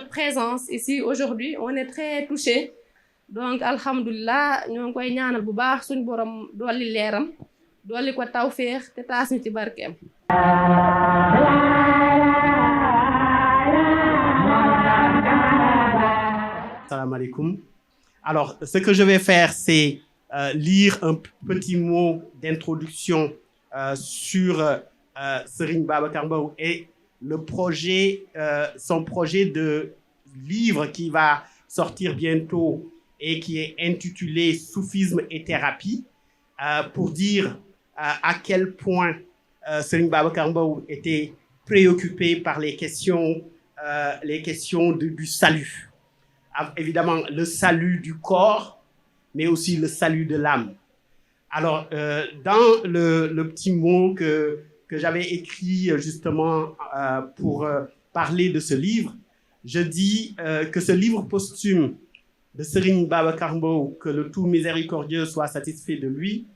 votre présence ici aujourd'hui. On est très touchés. Donc alhamdulillah ñoo ngi koy ñaanal bu baax suñ borom dolli leeram dolli ko tawféex te taas ñu ci barkeem. Salam alaikum. Alors, ce que je vais faire, c'est lire un petit mot d'introduction sur Serigne Babacar Mbow et le projet, son projet de livre qui va sortir bientôt et qui est intitulé Soufisme et thérapie, pour dire à quel point Serigne Babacar Mbow était préoccupé par les questions du salut. Évidemment, le salut du corps, mais aussi le salut de l'âme. Alors, dans le petit mot que j'avais écrit justement pour parler de ce livre, je dis que ce livre posthume de Serigne Babacar Mbow, que le tout miséricordieux soit satisfait de lui,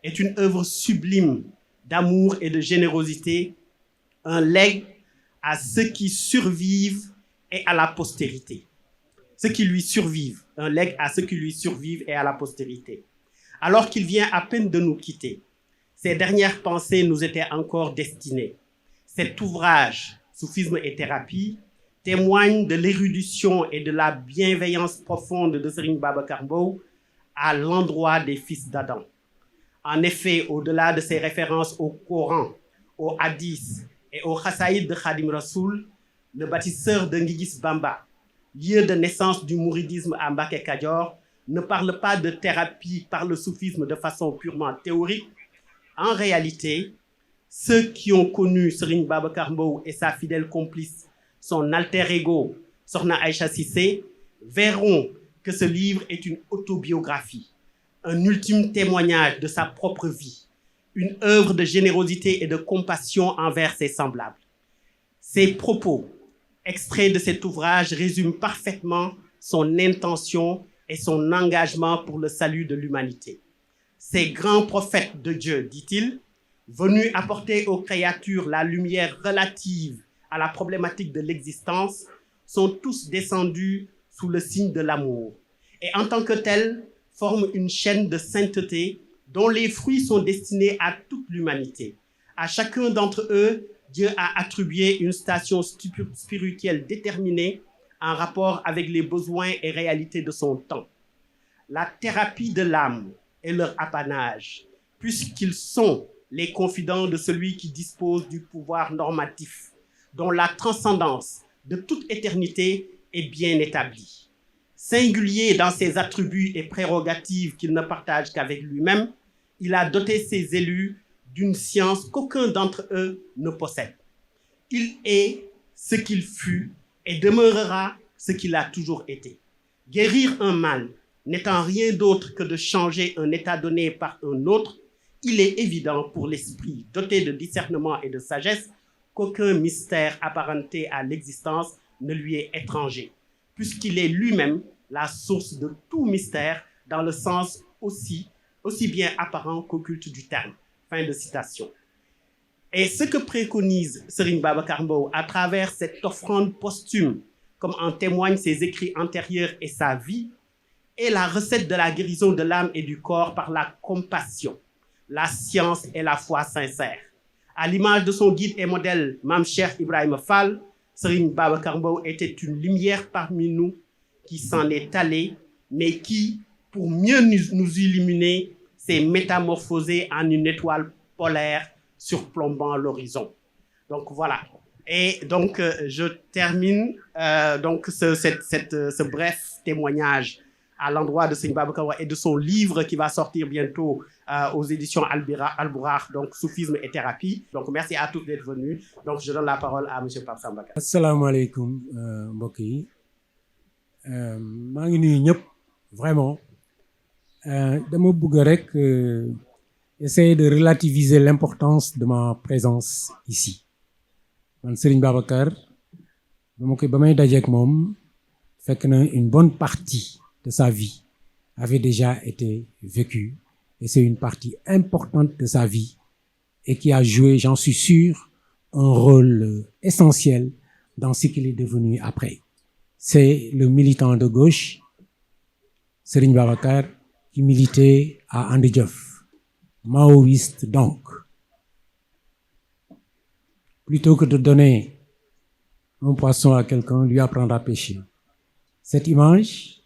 est une œuvre sublime d'amour et de générosité, un legs à ceux qui survivent et à la postérité. Ceux qui lui survivent, un legs à ceux qui lui survivent et à la postérité. Alors qu'il vient à peine de nous quitter, ses dernières pensées nous étaient encore destinées. Cet ouvrage, Soufisme et thérapie, témoigne de l'érudition et de la bienveillance profonde de Serigne Babacar Mbow à l'endroit des fils d'Adam. En effet, au-delà de ses références au Coran, au Hadith et au Khassaïd de Khadim Rassoul, le bâtisseur de Nguigis Bamba, lieu de naissance du mouridisme à Mbacké Kadior, ne parle pas de thérapie par le soufisme de façon purement théorique. En réalité, ceux qui ont connu Serigne Babacar Mbow et sa fidèle complice, son alter ego, Sokhna Aïcha Cissé, verront que ce livre est une autobiographie, un ultime témoignage de sa propre vie, une œuvre de générosité et de compassion envers ses semblables. Ses propos, extraits de cet ouvrage, résument parfaitement son intention et son engagement pour le salut de l'humanité. Ces grands prophètes de Dieu, dit-il, venus apporter aux créatures la lumière relative à la problématique de l'existence, sont tous descendus sous le signe de l'amour et en tant que tels forment une chaîne de sainteté dont les fruits sont destinés à toute l'humanité. À chacun d'entre eux, Dieu a attribué une station spirituelle déterminée en rapport avec les besoins et réalités de son temps. La thérapie de l'âme est leur apanage, puisqu'ils sont les confidents de celui qui dispose du pouvoir normatif, dont la transcendance de toute éternité est bien établie. Singulier dans ses attributs et prérogatives qu'il ne partage qu'avec lui-même, il a doté ses élus d'une science qu'aucun d'entre eux ne possède. Il est ce qu'il fut et demeurera ce qu'il a toujours été. Guérir un mal n'étant rien d'autre que de changer un état donné par un autre, il est évident pour l'esprit doté de discernement et de sagesse qu'aucun mystère apparenté à l'existence ne lui est étranger, puisqu'il est lui-même la source de tout mystère dans le sens aussi bien apparent qu'occulte du terme. Fin de citation. Et ce que préconise Serigne Babacar Mbow à travers cette offrande posthume, comme en témoignent ses écrits antérieurs et sa vie, est la recette de la guérison de l'âme et du corps par la compassion, la science et la foi sincère. À l'image de son guide et modèle, Mame Cheikh Ibrahima Fall, Serigne Babacar Mbow était une lumière parmi nous qui s'en est allée, mais qui, pour mieux nous illuminer, s'est métamorphosée en une étoile polaire surplombant l'horizon. Donc voilà. Et donc je termine donc ce bref témoignage à l'endroit de Serigne Babacar et de son livre qui va sortir bientôt aux éditions Al-Bourakh, donc Soufisme et thérapie. Donc merci à tous d'être venus. Donc je donne la parole à monsieur Pape Samba Ka. Assalamu alaikum mbokk yi maa ngi nuyu ñëpp vraiment dama bëgg rek essayer de relativiser l'importance de ma présence ici. Man Serigne Babacar ba may dajeek moom fekk na une bonne partie de sa vie avait déjà été vécue et c'est une partie importante de sa vie et qui a joué, j'en suis sûr, un rôle essentiel dans ce qu'il est devenu après. c'est le militant de gauche, Serigne Babacar, qui militait à Andedjof, maoïste donc. Plutôt que de donner un poisson à quelqu'un, lui apprendre à pêcher. Cette image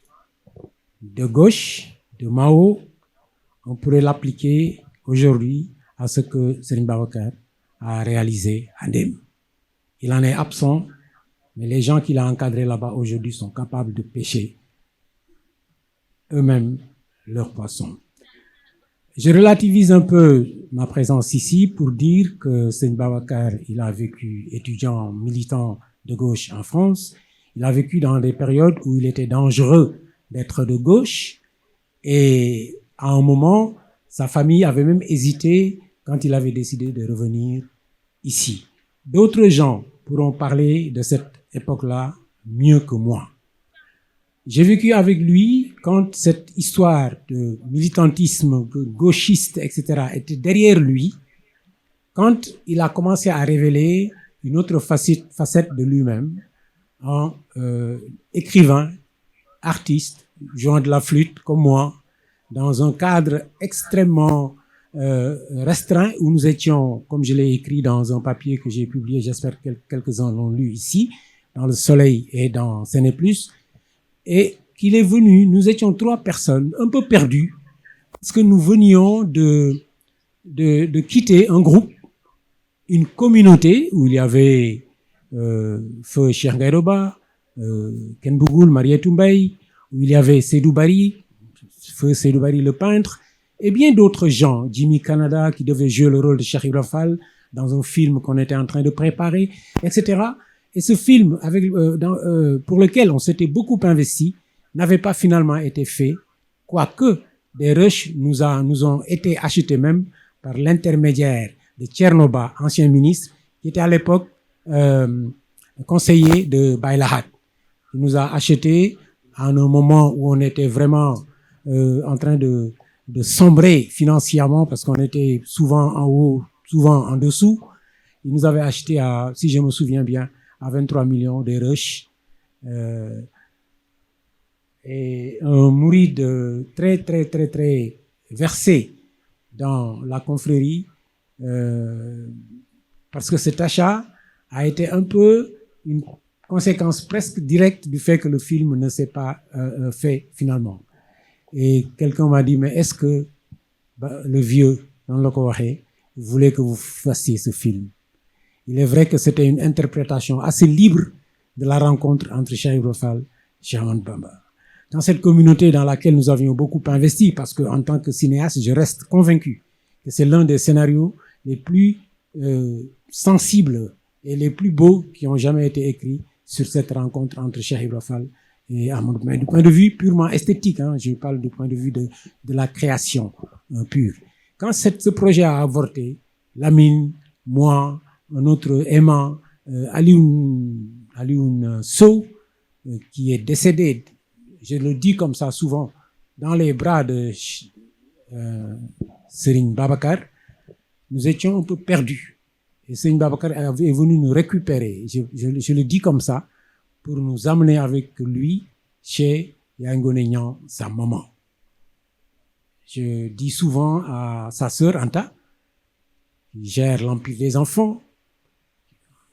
de gauche, de Mao, on pourrait l'appliquer aujourd'hui à ce que Serigne Babacar a réalisé à Ndem. Il en est absent, mais les gens qu'il a encadrés là-bas aujourd'hui sont capables de pêcher eux-mêmes leurs poissons. Je relativise un peu ma présence ici pour dire que Serigne Babacar, il a vécu étudiant, militant de gauche en France. Il a vécu dans des périodes où il était dangereux d'être de gauche. Et à un moment, sa famille avait même hésité quand il avait décidé de revenir ici. D'autres gens pourront parler de cette époque-là mieux que moi. J'ai vécu avec lui quand cette histoire de militantisme gauchiste, etc., était derrière lui, quand il a commencé à révéler une autre facette de lui-même en écrivain, artiste, jouant de la flûte comme moi, dans un cadre extrêmement restreint où nous étions, comme je l'ai écrit dans un papier que j'ai publié, j'espère que quelques-uns l'ont lu ici, dans Le Soleil et dans Ce n'est plus, et qu'il est venu, nous étions 3 personnes un peu perdues, parce que nous venions de quitter un groupe, une communauté où il y avait Feu Cheikh Gaïroba, Ken Bougoul, Mariétou Mbaye, où il y avait Seydou Bari, Feu Seydou Bari le peintre, et bien d'autres gens, Jimmy Canada qui devait jouer le rôle de Cheikh Ibra Fall dans un film qu'on était en train de préparer, etc. Et ce film pour lequel on s'était beaucoup investi n'avait pas finalement été fait, quoique des rushs nous ont été achetés même par l'intermédiaire de Tchernoba, ancien ministre, qui était à l'époque conseiller de Baïlahat. Il nous a achetés à un moment où on était vraiment en train de sombrer financièrement parce qu'on était souvent en haut, souvent en dessous. Il nous avait acheté si je me souviens bien, à 23 millions de rushs. Et un mouride très, très, très, très versé dans la confrérie, parce que cet achat a été un peu une conséquence presque directe du fait que le film ne s'est pas fait finalement. Et quelqu'un m'a dit, mais est-ce que le vieux, dans le Kowahe, voulait que vous fassiez ce film? Il est vrai que c'était une interprétation assez libre de la rencontre entre Cheikh Ibra Fall et Cheikh Ahmadou Bamba. Dans cette communauté dans laquelle nous avions beaucoup investi, parce que en tant que cinéaste, je reste convaincu que c'est l'un des scénarios les plus sensibles et les plus beaux qui ont jamais été écrits sur cette rencontre entre Cheikh Ibra Fall et Ahmadou Bamba. Du point de vue purement esthétique, je parle du point de vue de la création pure. Quand ce projet a avorté, Lamine, moi, un autre aimant, Alioune Sow, qui est décédé, je le dis comme ça souvent, dans les bras de Serigne Babacar, nous étions un peu perdus. Et Serigne Babacar est venu nous récupérer. Je le dis comme ça, pour nous amener avec lui chez Yangone Niang, sa maman. Je dis souvent à sa sœur Anta, qui gère l'Empire des enfants,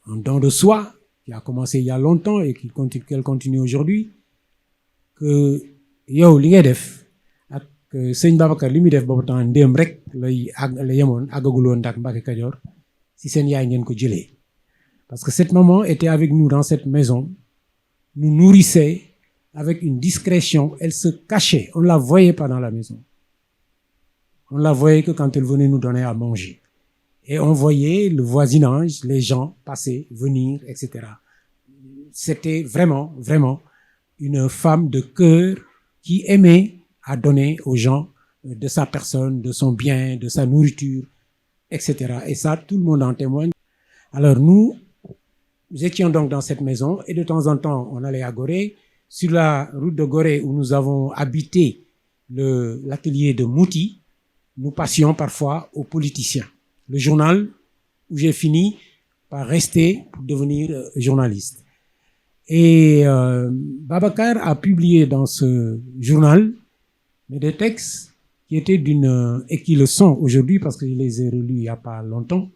un don de soi, qui a commencé il y a longtemps et qu'elle continue aujourd'hui, que yow li ngay def ak Serigne Babacar li muy def boobu temps ndéem rek la yemoon àggagul woon Ndak Mbacké Kajoor si seen yaay ngeen ko jëlee. Parce que cette maman était avec nous dans cette maison, nous nourrissait avec une discrétion, elle se cachait, on ne la voyait pas dans la maison. On ne la voyait que quand elle venait nous donner à manger. Et on voyait le voisinage, les gens passer, venir, etc. C'était vraiment, vraiment une femme de cœur qui aimait à donner aux gens de sa personne, de son bien, de sa nourriture, etc. Et ça, tout le monde en témoigne. Alors nous étions donc dans cette maison et de temps en temps, on allait à Gorée. Sur la route de Gorée où nous avons habité l'atelier de Mouti, nous passions parfois aux politiciens. Le journal où j'ai fini par rester pour devenir journaliste. Et Babacar a publié dans ce journal des textes qui étaient et qui le sont aujourd'hui, parce que je les ai relus il n'y a pas longtemps.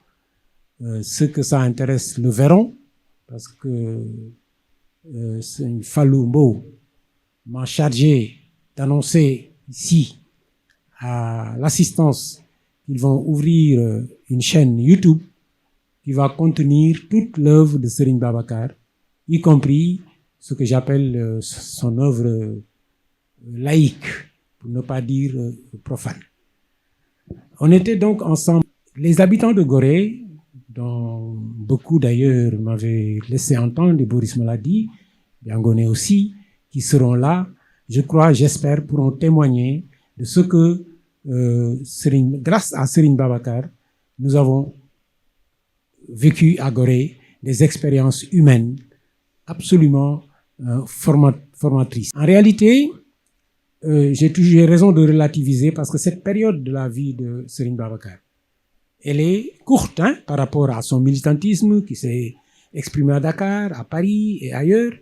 Ceux que ça intéresse le verront, parce que Fallou Mbo m'a chargé d'annoncer ici à l'assistance qu'ils vont ouvrir une chaîne YouTube qui va contenir toute l'œuvre de Serigne Babacar, y compris ce que j'appelle son œuvre laïque, pour ne pas dire profane. On était donc ensemble. Les habitants de Gorée, dont beaucoup d'ailleurs m'avaient laissé entendre, et Boris me l'a dit, Yangoné aussi, qui seront là, je crois, j'espère, pourront témoigner de ce que, grâce à Serigne Babacar, nous avons vécu à Gorée des expériences humaines absolument formatrices. En réalité, j'ai raison de relativiser parce que cette période de la vie de Serigne Babacar, elle est courte par rapport à son militantisme qui s'est exprimé à Dakar, à Paris et ailleurs.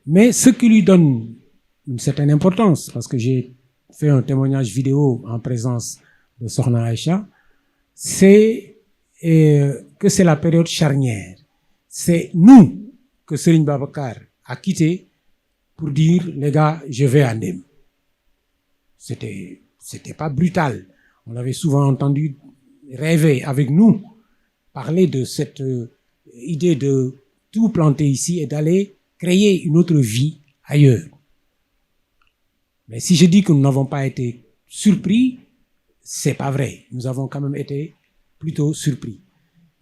Mais ce qui lui donne une certaine importance, parce que j'ai fait un témoignage vidéo en présence de Sokhna Aïcha, c'est que c'est la période charnière. C'est nous que Serigne Babacar a quitté pour dire, les gars, je vais à Ndem. C'était pas brutal. On l'avait souvent entendu rêver avec nous, parler de cette idée de tout planter ici et d'aller créer une autre vie ailleurs. Mais si je dis que nous n'avons pas été surpris, c'est pas vrai. Nous avons quand même été plutôt surpris.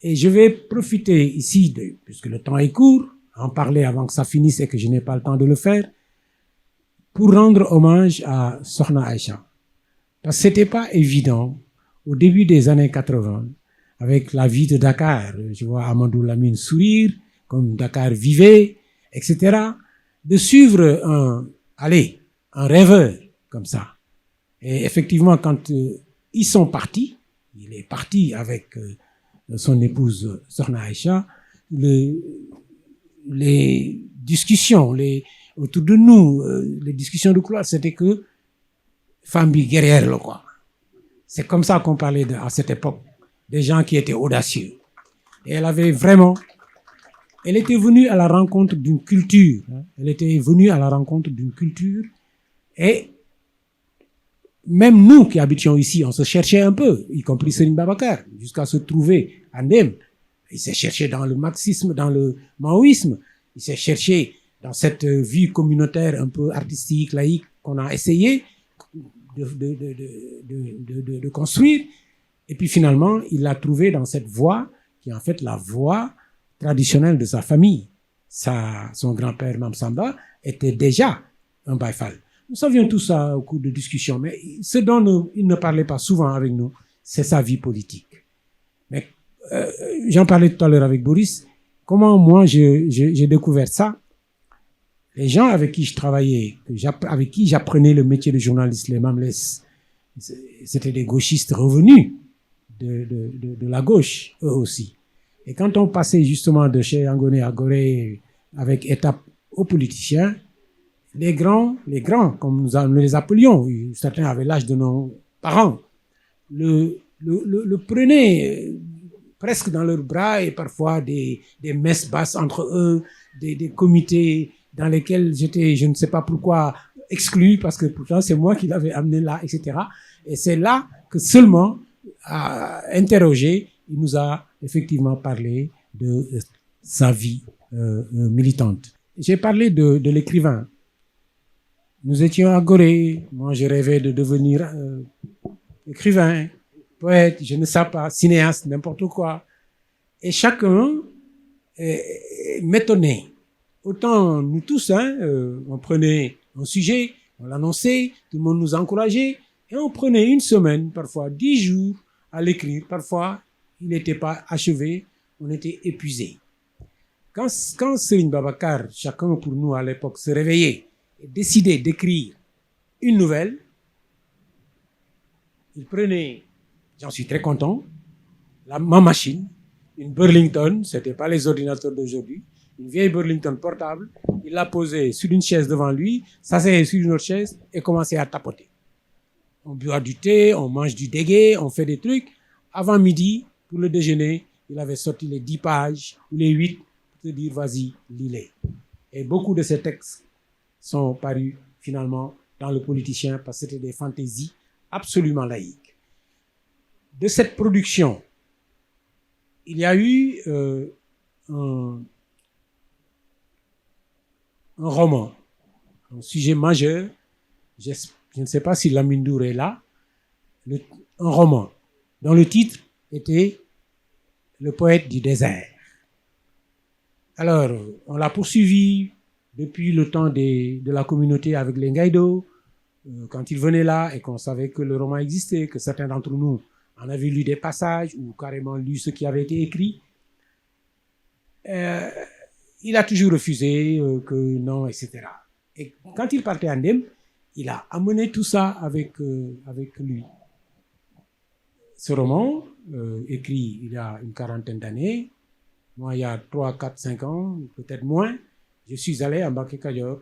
Et je vais profiter ici, puisque le temps est court, en parler avant que ça finisse et que je n'ai pas le temps de le faire, pour rendre hommage à Sokhna Aïcha. Parce que c'était pas évident, au début des années 80, avec la vie de Dakar, je vois Amadou Lamine sourire, comme Dakar vivait, etc., de suivre un rêveur comme ça. Et effectivement, quand ils sont partis, il est parti avec son épouse Sokhna Aïcha, les discussions autour de nous, les discussions de couloir, c'était que femme guerrière, quoi. C'est comme ça qu'on parlait à cette époque, des gens qui étaient audacieux. Et elle était venue à la rencontre d'une culture. Elle était venue à la rencontre d'une culture. Et même nous qui habitions ici, on se cherchait un peu, y compris Serigne Babacar, jusqu'à se trouver à Ndem. Il s'est cherché dans le marxisme, dans le maoïsme. Il s'est cherché dans cette vie communautaire un peu artistique, laïque, qu'on a essayé de construire. Et puis finalement, il l'a trouvé dans cette voie, qui est en fait la voie traditionnelle de sa famille. Son grand-père, Mam Samba, était déjà un Baye Fall. Nous savions tout ça au cours de discussions, mais ce dont il ne parlait pas souvent avec nous, c'est sa vie politique. Mais j'en parlais tout à l'heure avec Boris. Comment moi j'ai découvert ça? Les gens avec qui je travaillais, avec qui j'apprenais le métier de journaliste, les Mamles, c'était des gauchistes revenus de la gauche, eux aussi. Et quand on passait justement de chez Yangoné à Gorée avec étape aux politiciens, les grands, comme nous les appelions, certains avaient l'âge de nos parents, le prenaient presque dans leurs bras, et parfois des messes basses entre eux, des comités dans lesquels j'étais, je ne sais pas pourquoi, exclu, parce que pourtant c'est moi qui l'avais amené là, etc. Et c'est là que seulement, interrogé, il nous a effectivement parlé de sa vie militante. J'ai parlé de l'écrivain. Nous étions à Gorée. Moi, je rêvais de devenir écrivain, poète, je ne sais pas, cinéaste, n'importe quoi. Et chacun m'étonnait. Autant nous tous, on prenait un sujet, on l'annonçait, tout le monde nous encourageait, et on prenait une semaine, parfois 10 jours à l'écrire. Parfois, il n'était pas achevé, on était épuisé. Quand Serigne Babacar, chacun pour nous à l'époque, se réveillait et décidait d'écrire une nouvelle, il prenait, j'en suis très content, ma machine, une Burlington, c'était pas les ordinateurs d'aujourd'hui, une vieille Burlington portable, il l'a posée sur une chaise devant lui, s'asseyait sur une autre chaise et commençait à tapoter. On boit du thé, on mange du dégué, on fait des trucs. Avant midi, pour le déjeuner, il avait sorti les 10 pages ou les 8 pour te dire vas-y, lis-les. Et beaucoup de ces textes sont parus finalement dans Le Politicien parce que c'était des fantaisies absolument laïques. De cette production, il y a eu un roman, un sujet majeur. Je ne sais pas si Lamine Ndour est là. Un roman dont le titre était Le poète du désert. Alors, on l'a poursuivi depuis le temps de la communauté avec les Ngaïdo, quand ils venaient là et qu'on savait que le roman existait, que certains d'entre nous en avaient lu des passages ou carrément lu ce qui avait été écrit. Il a toujours refusé que non, etc. Et quand il partait à Ndem, il a amené tout ça avec lui. Ce roman, écrit il y a une quarantaine d'années, moi il y a 3, 4, 5 ans, peut-être moins, je suis allé à Mbacké Kadior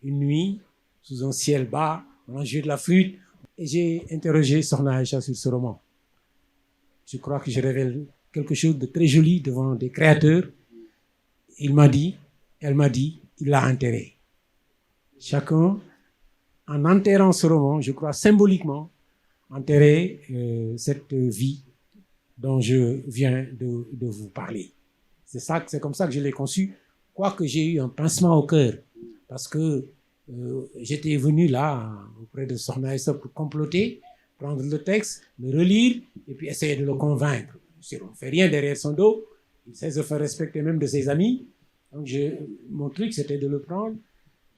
une nuit, sous un ciel bas, on a joué de la flûte, et j'ai interrogé Sokhna Aïcha sur ce roman. Je crois que je révèle quelque chose de très joli devant des créateurs. Elle m'a dit, il l'a enterré. Chacun, en enterrant ce roman, je crois symboliquement, enterrer cette vie dont je viens de vous parler. C'est comme ça que je l'ai conçu, quoique j'ai eu un pincement au cœur, parce que j'étais venu là, auprès de Sokhna Aïcha, pour comploter, prendre le texte, le relire, et puis essayer de le convaincre. On ne fait rien derrière son dos, il sait se faire respecter même de ses amis. Donc mon truc, c'était de le prendre,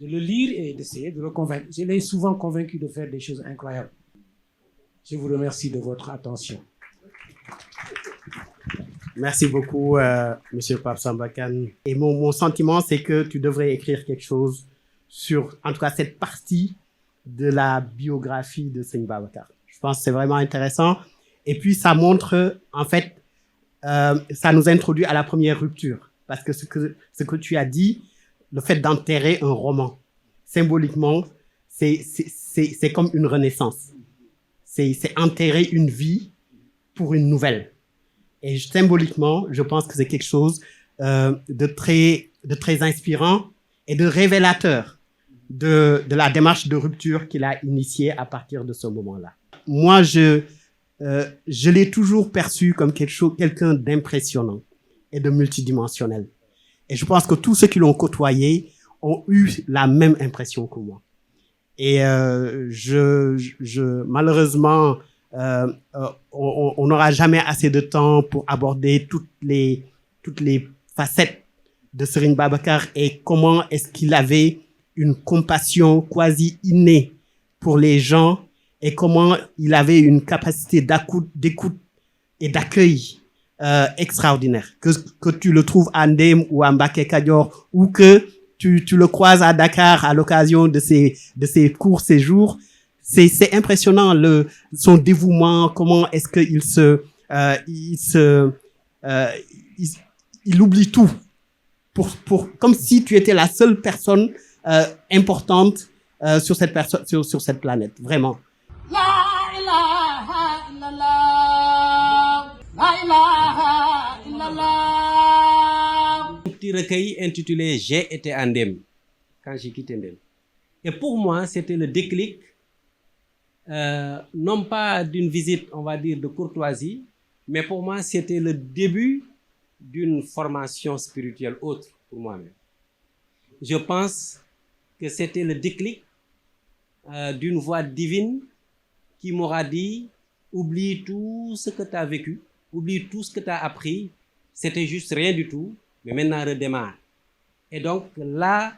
de le lire et d'essayer de le convaincre. Je l'ai souvent convaincu de faire des choses incroyables. Je vous remercie de votre attention. Merci beaucoup, Monsieur Pape Samba Kane. Et mon sentiment, c'est que tu devrais écrire quelque chose sur, en tout cas, cette partie de la biographie de Serigne Babacar. Je pense que c'est vraiment intéressant. Et puis, ça montre, en fait, ça nous introduit à la première rupture. Parce que ce que tu as dit, le fait d'enterrer un roman, symboliquement, c'est comme une renaissance. C'est enterrer une vie pour une nouvelle. Et symboliquement, je pense que c'est quelque chose de très inspirant et de révélateur de la démarche de rupture qu'il a initiée à partir de ce moment-là. Moi, je l'ai toujours perçu comme quelqu'un d'impressionnant et de multidimensionnel. Et je pense que tous ceux qui l'ont côtoyé ont eu la même impression que moi. Et malheureusement, on n'aura jamais assez de temps pour aborder toutes les facettes de Serigne Babacar et comment est-ce qu'il avait une compassion quasi innée pour les gens et comment il avait une capacité d'écoute et d'accueil extraordinaire. Que tu le trouves à Ndem ou à Mbacké Kadior ou que tu le croises à Dakar à l'occasion de ses courts séjours. C'est impressionnant son dévouement, comment est-ce qu'il il oublie tout comme si tu étais la seule personne importante sur cette planète, vraiment. La ilaha illallah, la ilaha illallah. Un petit recueil intitulé J'ai été à Ndem quand j'ai quitté Ndem. Et pour moi, c'était le déclic, non pas d'une visite, on va dire, de courtoisie, mais pour moi, c'était le début d'une formation spirituelle autre pour moi-même. Je pense que c'était le déclic d'une voix divine qui m'aura dit « Oublie tout ce que tu as vécu, oublie tout ce que tu as appris, c'était juste rien du tout, mais maintenant redémarre. » Et donc là,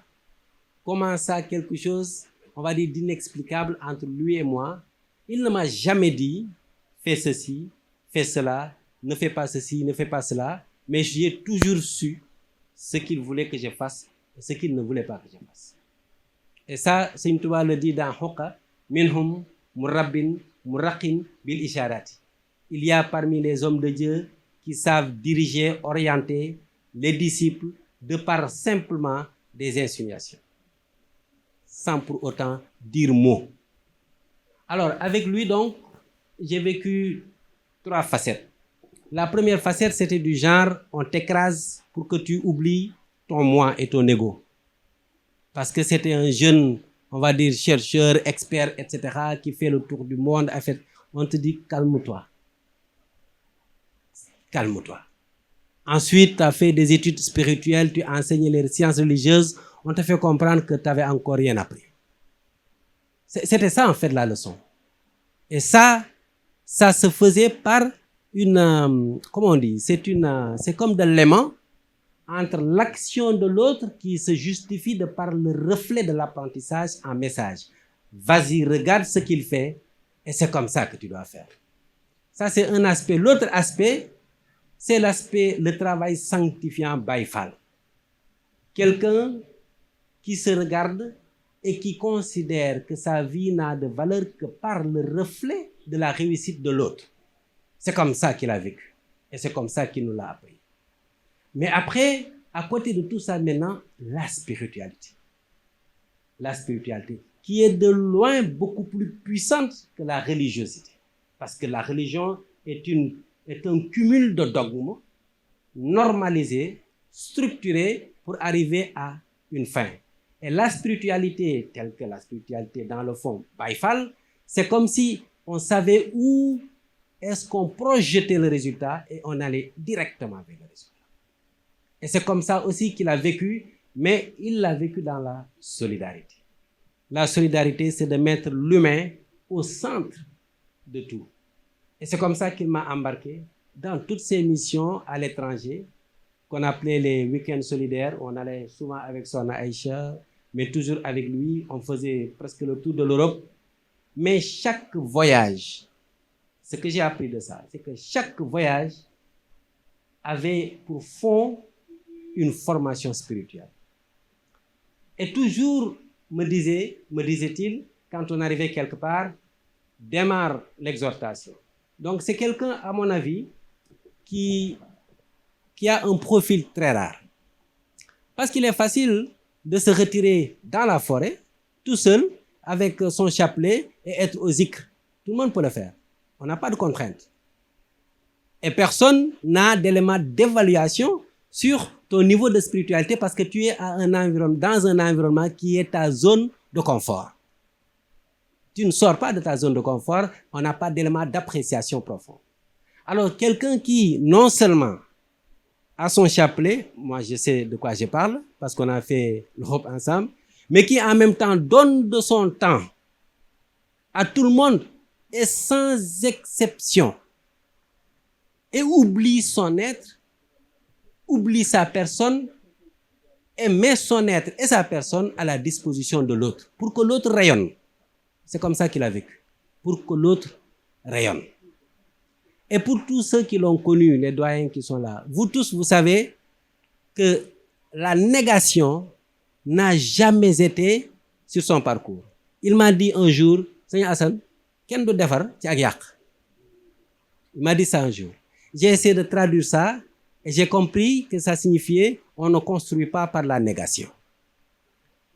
commença quelque chose, on va dire, d'inexplicable entre lui et moi. Il ne m'a jamais dit « Fais ceci, fais cela, ne fais pas ceci, ne fais pas cela », mais j'ai toujours su ce qu'il voulait que je fasse et ce qu'il ne voulait pas que je fasse. Et ça, Sëñ Tuubaa le dit dans Huqa, minhum murabbin muraqin bil isharati. Il y a parmi les hommes de Dieu qui savent diriger, orienter les disciples de par simplement des insinuations, sans pour autant dire mot. Alors, avec lui, donc, j'ai vécu 3 facettes. La première facette, c'était du genre, on t'écrase pour que tu oublies ton moi et ton ego. Parce que c'était un jeune, on va dire, chercheur, expert, etc., qui fait le tour du monde. En fait, on te dit, calme-toi. Calme-toi. Ensuite, tu as fait des études spirituelles, tu as enseigné les sciences religieuses, on te fait comprendre que tu n'avais encore rien appris. C'était ça, en fait, la leçon. Et ça se faisait par une, comment on dit, c'est comme de l'aimant entre l'action de l'autre qui se justifie de par le reflet de l'apprentissage en message. Vas-y, regarde ce qu'il fait et c'est comme ça que tu dois faire. Ça, c'est un aspect. L'autre aspect, c'est l'aspect, le travail sanctifiant Baye Fall. Quelqu'un qui se regarde et qui considère que sa vie n'a de valeur que par le reflet de la réussite de l'autre. C'est comme ça qu'il a vécu. Et c'est comme ça qu'il nous l'a appris. Mais après, à côté de tout ça maintenant, la spiritualité. La spiritualité, qui est de loin beaucoup plus puissante que la religiosité. Parce que la religion est un cumul de dogmes normalisés, structurés pour arriver à une fin. Et la spiritualité, telle que la spiritualité dans le fond, Baye Fall, c'est comme si on savait où est-ce qu'on projetait le résultat et on allait directement vers le résultat. Et c'est comme ça aussi qu'il a vécu, mais il l'a vécu dans la solidarité. La solidarité, c'est de mettre l'humain au centre de tout. Et c'est comme ça qu'il m'a embarqué dans toutes ces missions à l'étranger, qu'on appelait les week-ends solidaires. On allait souvent avec Sona Aïcha, mais toujours avec lui. On faisait presque le tour de l'Europe. Mais chaque voyage, ce que j'ai appris de ça, c'est que chaque voyage avait pour fond une formation spirituelle. Et toujours me disait-il, quand on arrivait quelque part, démarre l'exhortation. Donc c'est quelqu'un, à mon avis, qui a un profil très rare. Parce qu'il est facile de se retirer dans la forêt, tout seul, avec son chapelet et être au zikr. Tout le monde peut le faire. On n'a pas de contraintes. Et personne n'a d'élément d'évaluation sur ton niveau de spiritualité parce que tu es dans un environnement qui est ta zone de confort. Tu ne sors pas de ta zone de confort, on n'a pas d'élément d'appréciation profond. Alors, quelqu'un qui, non seulement a son chapelet, moi je sais de quoi je parle, parce qu'on a fait l'Europe ensemble, mais qui en même temps donne de son temps à tout le monde et sans exception, et oublie son être, oublie sa personne, et met son être et sa personne à la disposition de l'autre, pour que l'autre rayonne. C'est comme ça qu'il a vécu, pour que l'autre rayonne. Et pour tous ceux qui l'ont connu, les doyens qui sont là, vous tous, vous savez que la négation n'a jamais été sur son parcours. Il m'a dit un jour, Seigneur Hassan, ken do defar ci ak yak. Il m'a dit ça un jour. J'ai essayé de traduire ça et j'ai compris que ça signifiait on ne construit pas par la négation.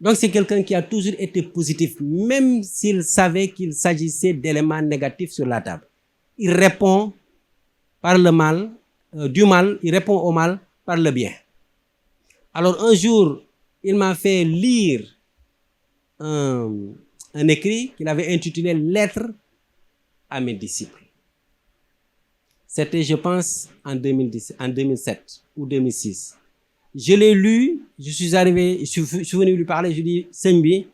Donc c'est quelqu'un qui a toujours été positif, même s'il savait qu'il s'agissait d'éléments négatifs sur la table. Il répond par le mal, du mal, il répond au mal par le bien. Alors un jour, il m'a fait lire un écrit qu'il avait intitulé « Lettre à mes disciples ». C'était, je pense, en 2007 ou 2006. Je l'ai lu, je suis venu lui parler, je lui ai dit « Sengbi,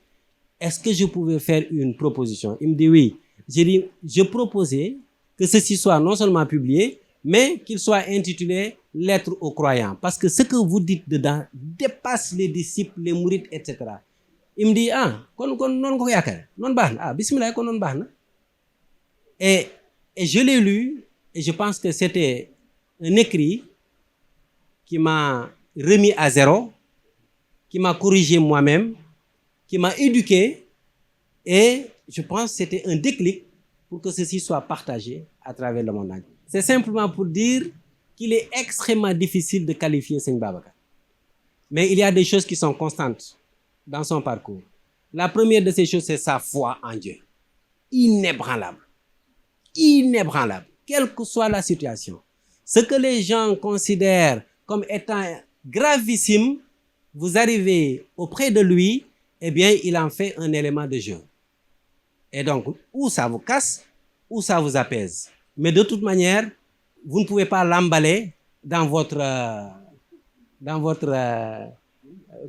est-ce que je pouvais faire une proposition ?» Il me dit « Oui ». J'ai dit « Je proposais que ceci soit non seulement publié, mais qu'il soit intitulé « Lettre aux croyants ». Parce que ce que vous dites dedans dépasse les disciples, les mourides, etc. Il me dit, bismillah, et je l'ai lu, et je pense que c'était un écrit qui m'a remis à zéro, qui m'a corrigé moi-même, qui m'a éduqué, et je pense que c'était un déclic pour que ceci soit partagé à travers le monde entier. C'est simplement pour dire qu'il est extrêmement difficile de qualifier Seigne Babacar. Mais il y a des choses qui sont constantes dans son parcours. La première de ces choses, c'est sa foi en Dieu. Inébranlable. Inébranlable. Quelle que soit la situation. Ce que les gens considèrent comme étant gravissime, vous arrivez auprès de lui, eh bien, il en fait un élément de jeu. Et donc, ou ça vous casse, ou ça vous apaise. Mais de toute manière, vous ne pouvez pas l'emballer dans votre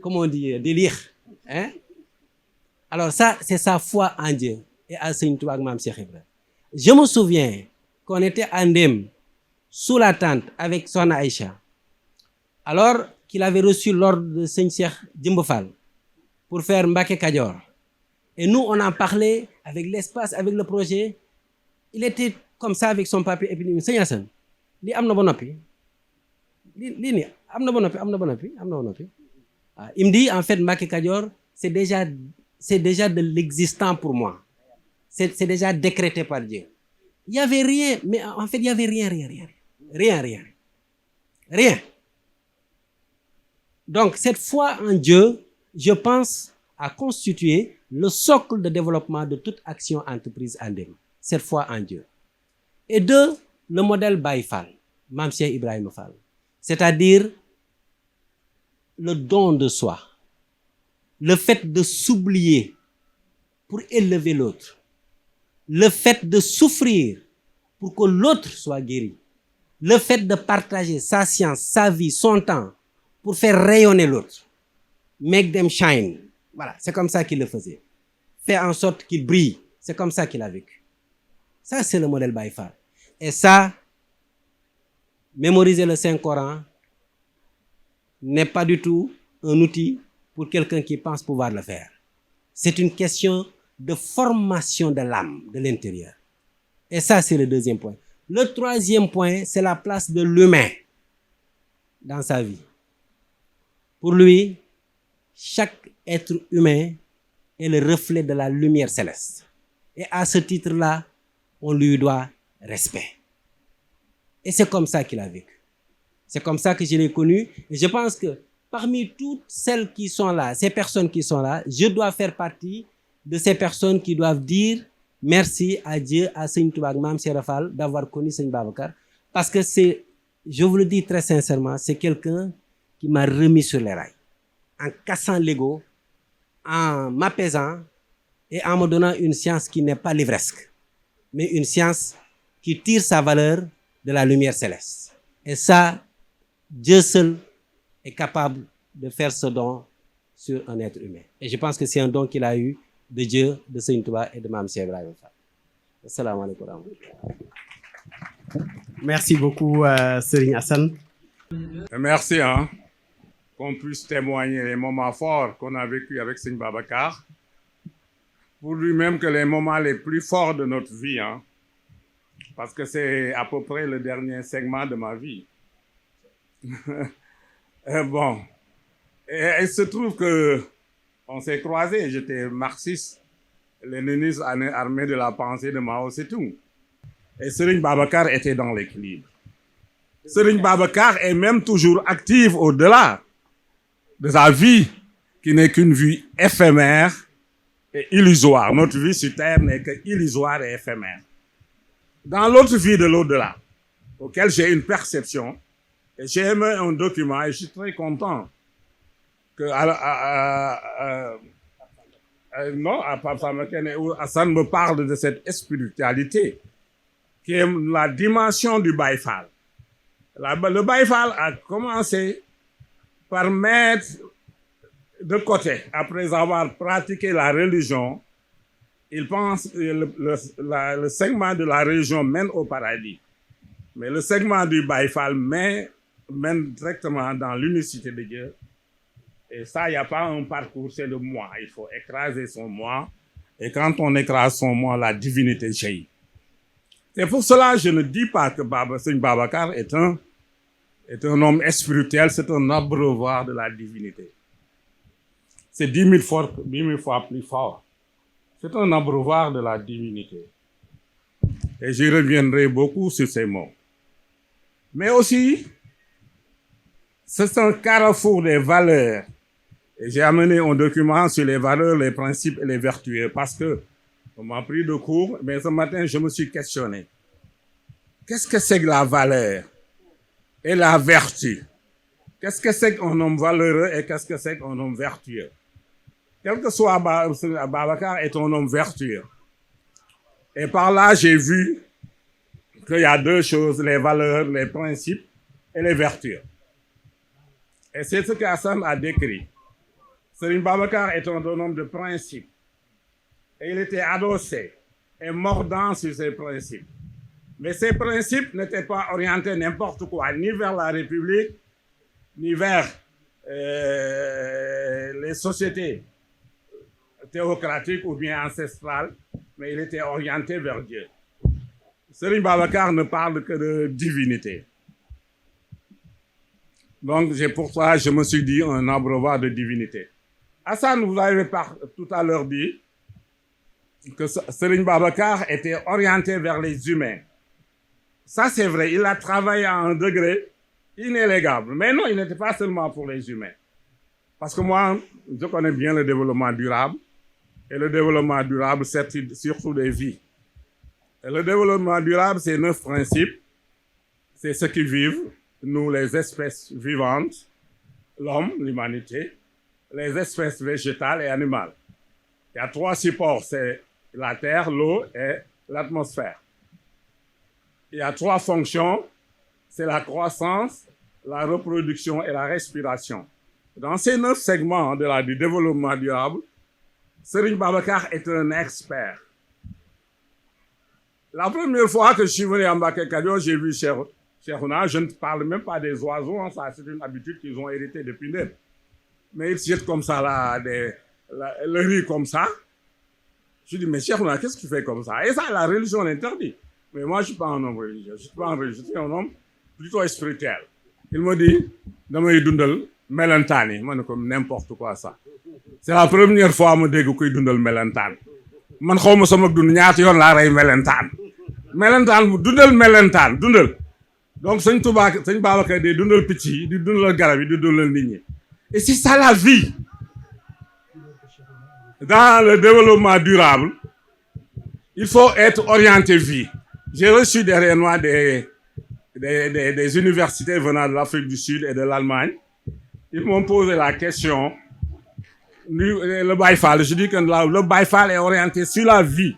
comment on dit, délire. Hein? Alors ça, c'est sa foi en Dieu et à Seigneur Touba Mam Cheikh Ibra. Je me souviens qu'on était à Ndem, sous la tente, avec Sohna Aïcha, alors qu'il avait reçu l'ordre de Seigneur Cheikh Jimbo Fall pour faire Mbacké Kadior. Et nous, on en parlait avec l'espace, avec le projet. Il était comme ça avec son papier et puis il dit, Seigneur Hassan, li amna ba nopi. Li ni amna ba nopi. Il me dit, en fait, Mbacké Kadior, c'est déjà de l'existant pour moi. C'est déjà décrété par Dieu. Il n'y avait rien, mais en fait, il n'y avait rien. Rien. Donc, cette foi en Dieu, je pense, a constitué le socle de développement de toute action entreprise en Ndem. Cette foi en Dieu. Et deux, le modèle Baye Fall, Mame Cheikh Ibrahima Fall. C'est-à-dire le don de soi. Le fait de s'oublier pour élever l'autre. Le fait de souffrir pour que l'autre soit guéri. Le fait de partager sa science, sa vie, son temps pour faire rayonner l'autre. Make them shine. Voilà, c'est comme ça qu'il le faisait. Faire en sorte qu'il brille. C'est comme ça qu'il a vécu. Ça, c'est le modèle Baye Fall. Et ça, mémoriser le Saint-Coran n'est pas du tout un outil pour quelqu'un qui pense pouvoir le faire. C'est une question de formation de l'âme, de l'intérieur. Et ça, c'est le deuxième point. Le troisième point, c'est la place de l'humain dans sa vie. Pour lui, chaque être humain est le reflet de la lumière céleste. Et à ce titre-là, on lui doit respect. Et c'est comme ça qu'il a vécu. C'est comme ça que je l'ai connu. Et je pense que parmi toutes celles qui sont là, ces personnes qui sont là, je dois faire partie de ces personnes qui doivent dire merci à Dieu, à Seigneur Touba Mam Cheikh Fall d'avoir connu Seigneur Babacar. Parce que c'est, je vous le dis très sincèrement, c'est quelqu'un qui m'a remis sur les rails. En cassant l'ego, en m'apaisant et en me donnant une science qui n'est pas livresque, mais une science qui tire sa valeur de la lumière céleste. Et ça, Dieu seul est capable de faire ce don sur un être humain. Et je pense que c'est un don qu'il a eu de Dieu, de Seigneur Touba et de Mame Cheikh Ibrahima Fall. Assalamu alaikum. Merci beaucoup, Serigne Hassan. Merci, qu'on puisse témoigner les moments forts qu'on a vécu avec Serigne Babacar. Pour lui-même que les moments les plus forts de notre vie, parce que c'est à peu près le dernier segment de ma vie. Bon, et il se trouve que on s'est croisés, j'étais marxiste, léniniste armé de la pensée de Mao Tse-tung. Et Serigne Babacar était dans l'équilibre. Serigne Babacar est même toujours actif au-delà de sa vie, qui n'est qu'une vie éphémère et illusoire. Notre vie sur Terre n'est que illusoire et éphémère. Dans l'autre vie de l'au-delà, auquel j'ai une perception, et j'ai aimé un document, et je suis très content que Hassan me parle de cette spiritualité, qui est la dimension du Baye Fall. Le Baye Fall a commencé par mettre de côté, après avoir pratiqué la religion, il pense que le segment de la religion mène au paradis. Mais le segment du Baye Fall mène directement dans l'unicité de Dieu. Et ça, il n'y a pas un parcours, c'est le moi. Il faut écraser son moi. Et quand on écrase son moi, la divinité jaillit. Et pour cela, je ne dis pas que Serigne Babacar est un homme spirituel, c'est un abreuvoir de la divinité. C'est 10 000 fois plus fort. C'est un abreuvoir de la divinité. Et j'y reviendrai beaucoup sur ces mots. Mais aussi, C'est un carrefour des valeurs. Et j'ai amené un document sur les valeurs, les principes et les vertus. Parce que on m'a pris de cours, mais ce matin, je me suis questionné. Qu'est-ce que c'est que la valeur et la vertu? Qu'est-ce que c'est qu'un homme valeureux et qu'est-ce que c'est qu'un homme vertueux? Quel que soit Babacar est un homme vertueux. Et par là, j'ai vu qu'il y a deux choses, les valeurs, les principes et les vertus. Et c'est ce qu'Assane a décrit. Serigne Babacar est un homme de principes. Et il était adossé et mordant sur ses principes. Mais ces principes n'étaient pas orientés n'importe quoi, ni vers la République, ni vers les sociétés théocratiques ou bien ancestrales, mais il était orienté vers Dieu. Serigne Babacar ne parle que de divinité. Donc, pour ça, je me suis dit un abreuvoir de divinité. Assane, vous avez tout à l'heure dit que Serigne Babacar était orienté vers les humains. Ça, c'est vrai. Il a travaillé à un degré inélégable. Mais non, il n'était pas seulement pour les humains. Parce que moi, je connais bien le développement durable. Et le développement durable, c'est surtout des vies. Et le développement durable, c'est 9 principes. C'est ceux qui vivent, nous, les espèces vivantes, l'homme, l'humanité, les espèces végétales et animales. Il y a 3 supports, c'est la terre, l'eau et l'atmosphère. Il y a 3 fonctions, c'est la croissance, la reproduction et la respiration. Dans ces 9 segments du développement durable, Serigne Babacar est un expert. La première fois que je suis venu à Mbacké Kadior, j'ai vu Cheikhouna, je ne parle même pas des oiseaux, hein, ça c'est une habitude qu'ils ont héritée depuis neuf. Mais ils jettent comme ça le riz comme ça. Je dis, mais Cheikhouna, qu'est-ce que tu fais comme ça? Et ça, la religion l'interdit. Mais moi, je ne suis pas un homme religieux, je suis un homme plutôt spirituel. Il me dit, damay dundal melantani, moi comme n'importe quoi ça. C'est la première fois que je dis que dundal melantani. Man xawma sama dund ñaata yoon laa rey melentaan mu dundal melentaan dundal donc sëñ Babacar di dundal picc yi di dundal garab yi di dundal nit ñi et c'est ça la vie dans le développement durable. Il faut être orienté vie. J'ai reçu derrière moi des universités venant de l'Afrique du Sud et de l'Allemagne. Ils m'ont posé la question. Le Baye Fall, je dis que le Baye Fall est orienté sur la vie.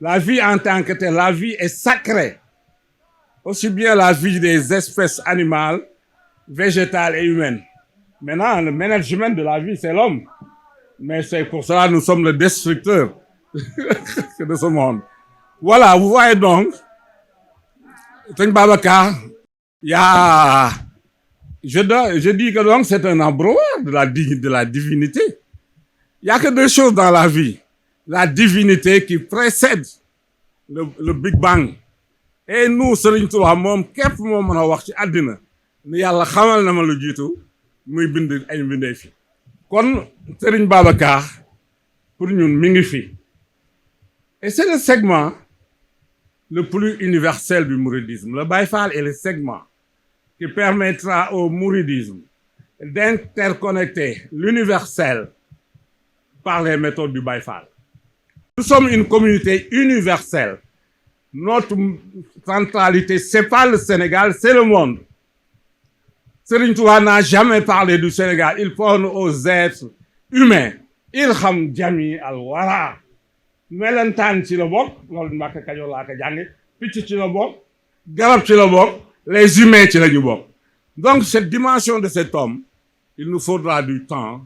La vie en tant que telle, la vie est sacrée. Aussi bien la vie des espèces animales, végétales et humaines. Maintenant, le management de la vie, c'est l'homme. Mais c'est pour cela que nous sommes le destructeur de ce monde. Voilà, vous voyez donc, Serigne Babacar, je dis que donc c'est un abreuvoir de la divinité. Il n'y a que 2 choses dans la vie. La divinité qui précède le Big Bang. Et nous, Serigne Touba, moom képp moo mën a wax ci àddina ni yàlla xamal na ma lu jiitu muy bind ay mbindeef fi. Kon Serigne Babacar, pour ñun mi ngi fi. Et c'est le segment le plus universel du mouridisme. Le Baye Fall est le segment qui permettra au mouridisme d'interconnecter l'universel par les méthodes du Baye Fall. Nous sommes une communauté universelle. Notre centralité, c'est pas le Sénégal, c'est le monde. Serigne Touba n'a jamais parlé du Sénégal. Il parle aux êtres humains. Irham jami al-wara. Melentaan ci la bokk, loolu Mbacké Kadior laa ko jànge, picc ci la bokk, garab ci la bokk, les humains ci la ñu bokk. Donc cette dimension de cet homme, il nous faudra du temps,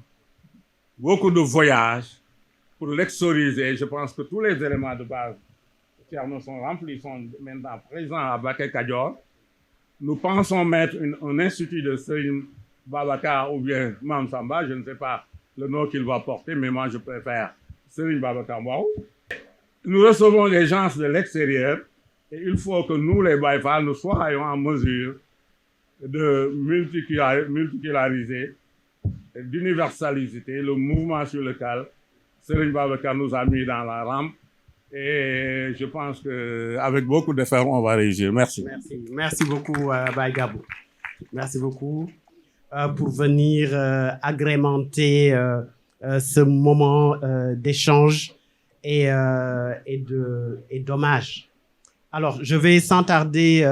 beaucoup de voyages pour l'exoriser. Je pense que tous les éléments de base sont remplis, sont maintenant présents à Mbacké Kadior. Nous pensons mettre un institut de Serigne Babacar ou bien Mam Samba, je ne sais pas le nom qu'il va porter, mais moi je préfère Serigne Babacar Mbow. Nous recevons des gens de l'extérieur et il faut que nous, les Baye Fall, nous soyons en mesure de multiculariser, d'universaliser le mouvement sur lequel Serigne Babacar nous a mis dans la rampe. Et je pense qu'avec beaucoup d'efforts, on va réussir. Merci. Merci beaucoup, Baye Gabou. Merci beaucoup. pour venir agrémenter ce moment d'échange et d'hommage. Alors, je vais sans tarder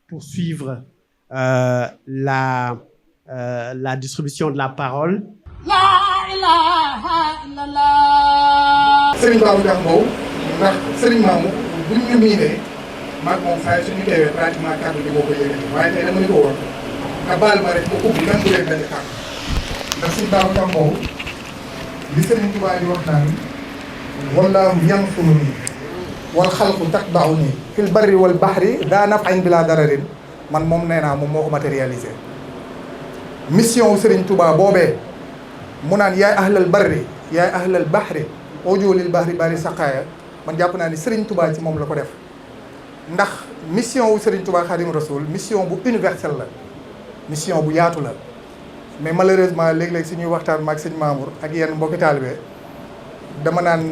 poursuivre la distribution de la parole. Serigne Babacar Mbow ndax Serigne Mamou bu ñu miinee maag moom saa yi suñu teewee pratiquement kàddu gi boo ko yëgati waaye tey dama ni ko woon nga baal ma rek ba ubbi même bu dee benn kàddu ndax Serigne Babacar Mbow li Serigne Touba di wax naan wallaahu yansuruni wal xalqu tatba'uni fil barri wal bahri daa naf'in bila dararin man moom nee naa moom moo ko matérialisé mission Serigne Touba boobee mu naan yaay ahlal barri yaay ahlal bahri ojoolil bahri bari saqaaya man jàpp naa ni Serigne Touba ci moom la ko def ndax mission wu Serigne Touba Khadim Rasoul mission bu universelle la mission bu yaatu la mais malheureusement léeg-léeg suñuy waxtaan maag sëñ Mamour ak yenn mbokki taalibe dama naan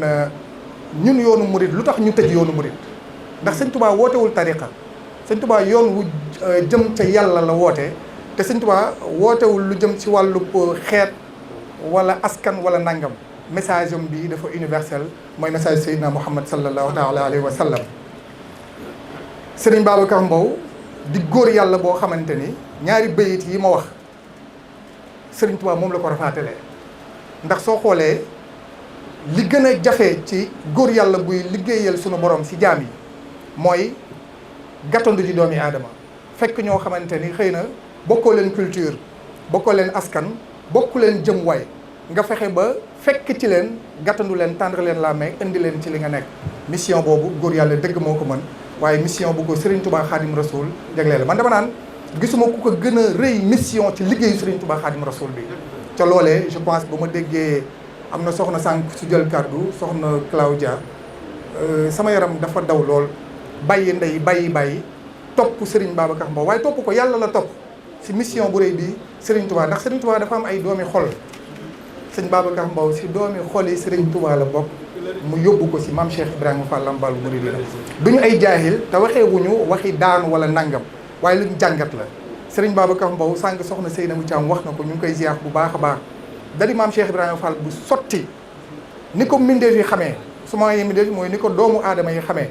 ñun yoonu murid lu tax ñu tëj yoonu murid ndax sëñ Touba wootewul tariqa sëñ Touba yoon wu jëm ca yàlla la woote te sëñ Touba wootewul lu jëm ci wàllu xeet wala askan wala nangam message am bi dafa universel mooy message Seydina Muhammad sallallahu taala alayhi wa sallam Serigne Babacar Mbow di góor yàlla boo xamante ni ñaari bayit yi ma wax Serigne Touba moom la ko rafaatale ndax soo xoolee li gën a jafe ci góor yàlla buy liggéeyal sunu borom si jaam yi mooy gàttandu ji doomi aadama fekk ñoo xamante ni xëy na bokkoo leen culture bokkoo leen askan bokku leen jëm waay nga fexe ba fekk ci leen gàttandu leen tendre leen la main indi leen ci li nga nekk mission boobu góor yàlla dëgg moo ko mën waaye mission bu ko Serigne Touba Khadim Rasoul jagleel man dama naan gisuma ku ko gën a rëy mission ci liggéeyu Serigne Touba Khadim Rasoul bi ca loolee je pense ba ma déggee am na soxna sànq su jël kàddu soxna Claudia sama yaram dafa daw lool bàyyi ndey bàyyi topp Serigne Babacar Mbow waaye topp ko yàlla la topp si mission bu rëy bi Serigne Touba ndax Serigne Touba dafa am ay doomi xol sëñ Babacar Mbow si doomi xol yi Serigne Touba la bokk mu yóbbu ko si maam Cheikh Ibrahima Fall Lambaal Mouridina du ñu ay jaahil te waxee wuñu waxi daanu wala nangam waaye luñ jàngat la Serigne Babacar Mbow sànq soxna Seynabou Thiam wax na ko ñu ngi koy ziar bu baax a baax dali maam Cheikh Ibrahima Fall bu sotti ni ko mbindeef yi xamee su ma yee mbindeef mooy ni ko doomu aadama yi xamee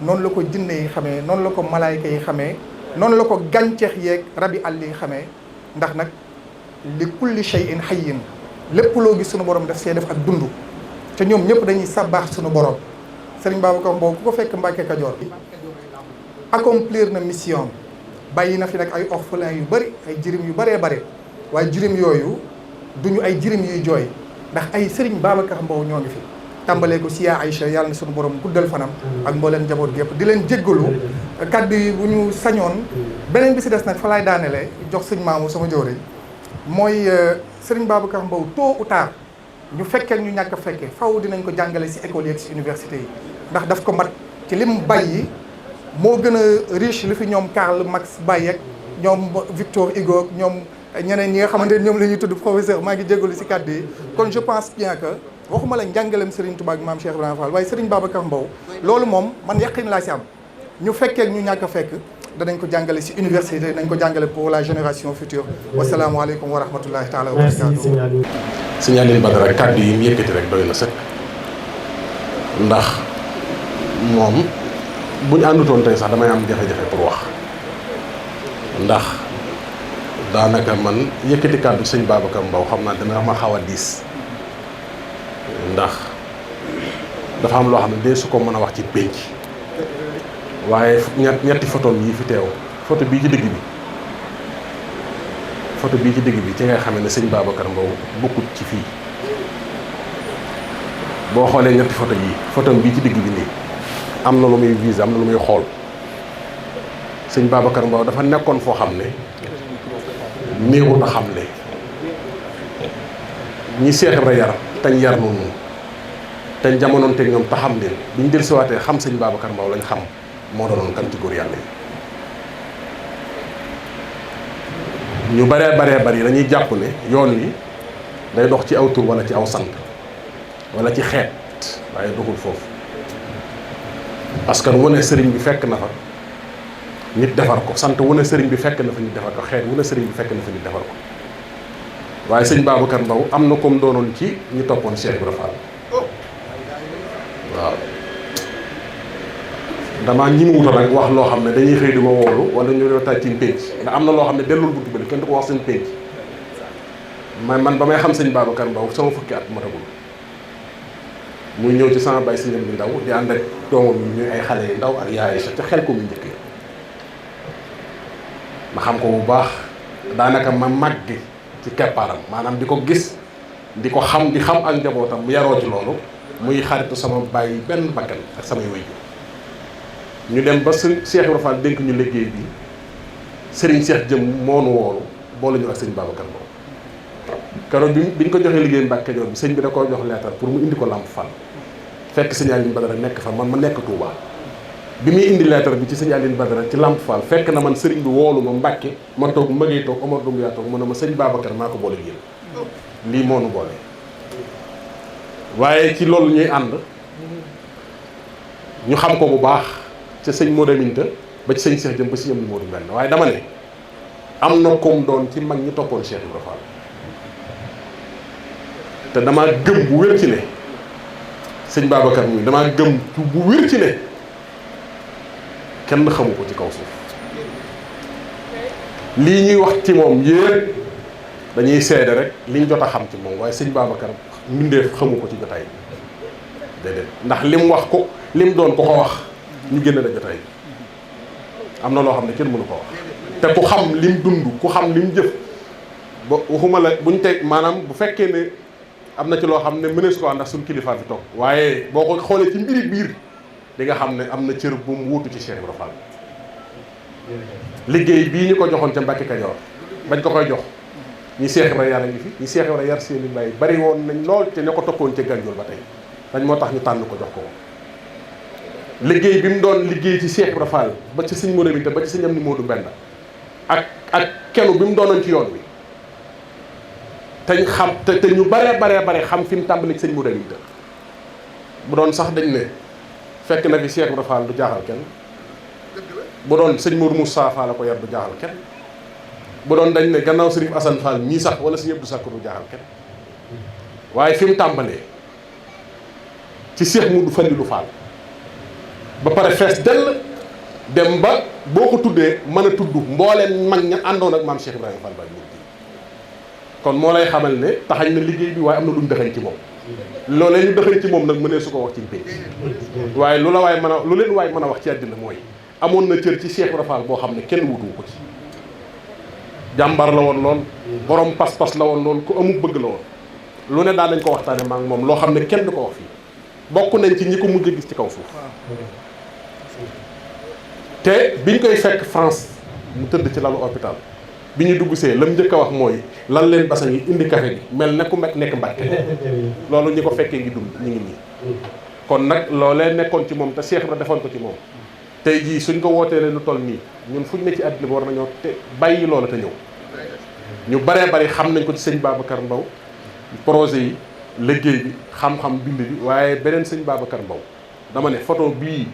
noonu la ko jinne yi xamee noonu la ko malaayka yi xamee noonu la ko gàncax yeeg rabi àll yi xamee ndax nag li kulli shay'in hayyin lépp loo gis sunu borom daf see def ak dund te ñoom ñëpp dañuy sabbaax sunu borom Serigne Babacar Mbow ku ko fekk Mbàkke Kajoor accomplir na mission bàyyi na fi nag ay orphelins yu bëri ay jirim yu bëree bëri waaye jirim yooyu duñu ay jirim yuy jooy ndax ay Serigne Babacar Mbow ñoo ngi fi tàmbalee ko si yaa Aïcha yàlla na sunu borom guddal fanam ak mbooleen njaboot gi yëpp di leen jéggalu kaddu yi bu ñu sañoon beneen bi si des nag fa laay daanelee jox sëñ Maamu sama jëwriñ mooy Serigne Babacar Mbow tôt ou tard ñu fekkee ñu ñàkk a fekkee faw dinañ ko jàngale si école yi ak si université yi ndax daf ko mat ci lim bàyyi moo gën a riche li fi ñoom Karl Marx bàyyi ak ñoom Victor Hugo ñoom ñeneen ñi nga xamante ne ñoom la ñuy tudd professeur maa ngi jégalu si kàddu yi kon je pense bien que waxuma la njàngaleem Serigne Touba ak maam Cheikh Ibrahima Fall waaye Serigne Babacar Mbow loolu moom man yaqin laa si am ñu fekkee ñu ñàkk a fekk danañ ko jàngale si université nañ ko jàngale pour la génération future wasalaamualeykum wa rahmatullahi taala wa barakatuh. Sëñ Aliou Badara kàddu yi mu yëkkati rek doy na sëkk ndax moom bu ñu àndutoon tey sax damay am jafe-jafe pour wax ndax daanaka man yëkkati kàddu sëñ Babacar Mbow xam naa dina ma xaw a diis ndax dafa am loo xam ne dee su ko mën a wax ci pénc waaye ñetti photo yi fi teew photo bii ci digg bi ci ngay xamee ne sëñ Babacar Mbow bokkut ci fii boo xoolee ñetti photo bii ci digg bi nii am na lu muy visé am na lu muy xool sëñ Babacar Mbow dafa nekkoon foo xam ne néewut a xam ne ñi Seex Ibra yar tañ yar noonu tañ jamonoon teg ñoom te xam leen bi ñu dellusiwaatee xam sëñ Babacar Mbow lañ xam moo doonoon kan ci góor yàlla yi ñu baree bari dañuy jàpp ne yoon wi day dox ci aw tur wala ci aw sant wala ci xeet waaye doxul foofu askan wu ne sëriñ bi fekk na fa nit defar ko sant wu ne sëriñ bi fekk na fa nit defar ko xeet wu ne sëriñ bi fekk na fa nit defar ko waaye sëñ Babacar Mbow am na comme doonoon ci ñu toppoon Cheikh Ibra Fall waaw damaa ñi mu wuta nag wax loo xam ne dañuy xëy di ma woolu wala ñu doo taj ci pénc ndax am na loo xam ne dellul buntu ba kenn du ko wax seen pénc man ba may xam sëñ Babacar Mbow sama fukki at matagul muy ñëw ci sama bay si ñëm bi ndaw di ànd ak doomam yi ñuy ay xale yu ndaw ak yaay sa ca xel ko mu njëkk ma xam ko bu baax daanaka ma màgg ci keppaaram maanaam di ko gis di ko xam di xam ak njabootam mu yaroo ci loolu muy xaritu sama bàyyi benn bakkan ak samay waajur ñu dem ba sëñ Cheikh Ibra Fall dénk ñu liggéey bi Serigne Cheikh jëm moonu woolu boole ñu ak sëñ Babacar Mbow keroog bi ñu ko joxee liggéey Mbàkke Kajoor bi sëñ bi da koo jox leetar pour mu indi ko Lamp Fall fekk sëñ Aline Badara nekk fa man ma nekk Touba bi muy indi leetar bi ci sëñ Aline Badara ci Lamp Fall fekk na man sëriñ bi woolu ma Mbàkke ma toog Mbëggey toog Omar Dumbuya toog mu ne ma sëñ Babacar maa ko boole yéen lii moo nu boole waaye ci loolu ñuy ànd ñu xam ko bu baax ca sëñ Modou Minta ba ci sëñ Cheikh jëm ba si ñëm ni Modou benn waaye dama ne am na comme doon ci mag ñi toppoon Cheikh Ibra Fall te damaa gëm bu wér ci ne sëñ Babacar mi damaa gëm bu wér ci ne kenn xamu ko ci kaw suuf lii ñuy wax ci moom yépp dañuy seede rek liñ jot a xam ci moom waaye sëñ Babacar mbindeef xamu ko ci jotaay bi déedéet ndax lim wax ko lim doon ko ko wax ñu génn la jotaay bi am na loo xam ne kenn mënu ko wax te ku xam lim dund ku xam lim jëf ba waxuma la buñ teg maanaam bu fekkee ne am na ci loo xam ne mënees ko ndax suñu kilifa fi toog waaye boo ko xoolee ci mbiri biir di nga xam ne am na cër bu mu wuutu ci Cheikh Ibra Fall liggéey bii ñu ko joxoon ca Mbàkke Kajoor bañ ko koy jox ñi Cheikh Ibra yar a ngi fi ñi Cheikh Ibra yar seeni mbay bari woon nañ lool te ña ko toppoon ca Ganjool ba tey dañ moo tax ñu tànn ko jox ko liggéey bi mu doon liggéey ci Cheikh Ibra Fall ba ci sëñ Modou Minta ba ci sëñ Amdi Modou Mbenda ak kenu bi mu doonoon ci yoon wi te xam te ñu bare xam fi mu tàmbali ci sëñ Modou Minta bu doon sax dañ ne fekk na fi Cheikh Ibra Fall du jaaxal kenn bu doon sëñ Modou Moussa Fall la ko yar du jaaxal kenn bu doon dañ ne gannaaw Sërif Assane Fall ñii sax wala sëñ Abdou Sakko du jaaxal kenn waaye fi mu tàmbalee ci Cheikh Modou Fallilou Fall ba pare fees dell dem ba boo ko tuddee mën a tudd mbooleen mag ña àndoon ak maam Cheikh Ibrahima Fall Baye kon moo lay xamal ne taxañ na liggéey bi waaye am na lu ñu dëxañ ci moom loolee ñu dëxañ ci moom nag mënee su ko wax ci pénc waaye lu la waay mën a lu leen waay mën a wax ci àddina mooy amoon na cër ci Cheikh Ibra Fall boo xam ne kenn wutuwu ko ci jàmbar la woon lool borom pas-pas la woon lool ku amul bëgg la woon lu ne daal dañ ko waxtaane maa ngi moom loo xam ne kenn du ko wax fii bokk nañ ci ñi ko mujj gis ci kaw suuf te biñ koy fekk France mu tëdd ci lalu hôpital bi ñu dugg see lam njëkk a wax mooy lan leen basan yi indi café gi mel ne ku nekk Mbàkke loolu ñi ko fekkee ngi dund ñu ngi nii kon nag loolee nekkoon ci moom te Cheikh Ibra defoon ko ci moom tey jii suñ ko wootee leen lu toll nii ñun fuñ ne ci àddina bi war nañoo te bàyyi loola te ñëw ñu baree bari xam nañ ko ci sëñ Babacar Mbow projet yi liggéey bi xam-xam bind bi waaye beneen sëñ Babacar Mbow dama ne photo bii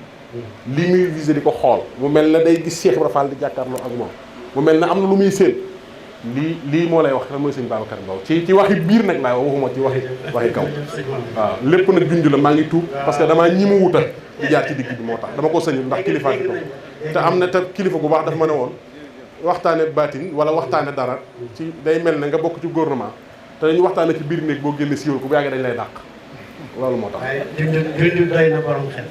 li muy visé di ko xool mu mel na day gis Cheikh Ibra Fall di jàkkaarloo ak moom mu mel na am na lu muy séen lii moo lay wax lan mooy sëñ Babacar Mbow ci waxi biir nag laay waxuma ci waxi kaw waaw lépp nag junj la maa ngi tuub parce que damaa ñi mu wutal di jaar ci digg bi moo tax dama ko sëñul ndax kilifa bi toog te am na te kilifa bu baax daf ma ne woon waxtaane baatin wala waxtaane dara ci day mel ne nga bokk ci gouvernement te dañu waxtaane ci biir néeg boo génne siiwal ko bu yàggee dañ lay dàq loolu moo tax waaye junj doy na borom xel